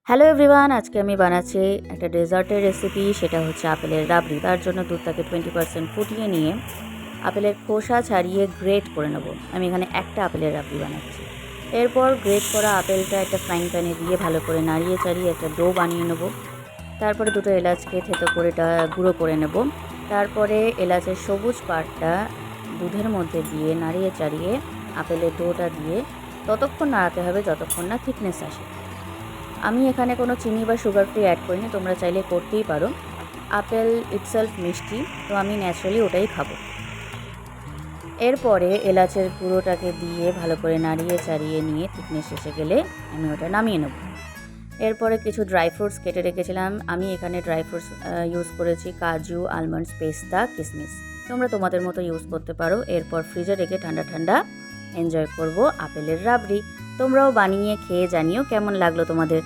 Hello everyone, আজকে আমি বানাচ্ছি একটা ডেজার্টের রেসিপি। সেটা হচ্ছে আপেলের রাবড়ি। তার জন্য দুধটাকে 20% ফুটিয়ে নিয়ে আপেলের খোসা ছাড়িয়ে গ্রেট করে নেব। আমি এখানে একটা আপেলের রাবড়ি বানাচ্ছি। এরপর গ্রেট করা আপেলটা একটা ফ্রাইং প্যানে দিয়ে ভালো করে নাড়িয়ে চাড়িয়ে একটা ডো বানিয়ে নেব। তারপরে দুটো এলাচকে থেতো করে এটা গুঁড়ো করে নেব। তারপরে এলাচের সবুজ পাটটা দুধের মধ্যে দিয়ে নাড়িয়ে চাড়িয়ে আপেলের ডোটা দিয়ে ততক্ষণ নাড়াতে হবে যতক্ষণ না থিকনেস আসে। আমি এখানে কোনো চিনি বা সুগার ফ্রি অ্যাড করিনি, তোমরা চাইলে করতেই পারো। আপেল ইটসেলফ মিষ্টি, তো আমি ন্যাচারালি ওটাই খাবো। এরপরে এলাচের গুঁড়োটাকে দিয়ে ভালো করে নাড়িয়ে চাড়িয়ে নিয়ে থিকনেস এসে গেলে আমি ওটা নামিয়ে নেব। এরপরে কিছু ড্রাই ফ্রুটস কেটে রেখেছিলাম। আমি এখানে ড্রাই ফ্রুটস ইউজ করেছি কাজু, আলমন্ডস, পেস্তা, কিশমিশ। তোমরা তোমাদের মতো ইউজ করতে পারো। এরপর ফ্রিজে রেখে ঠান্ডা ঠান্ডা এনজয় করব আপেলের রাবড়ি। তোমরাও বানিয়ে খেয়ে জানিও কেমন লাগলো তোমাদের।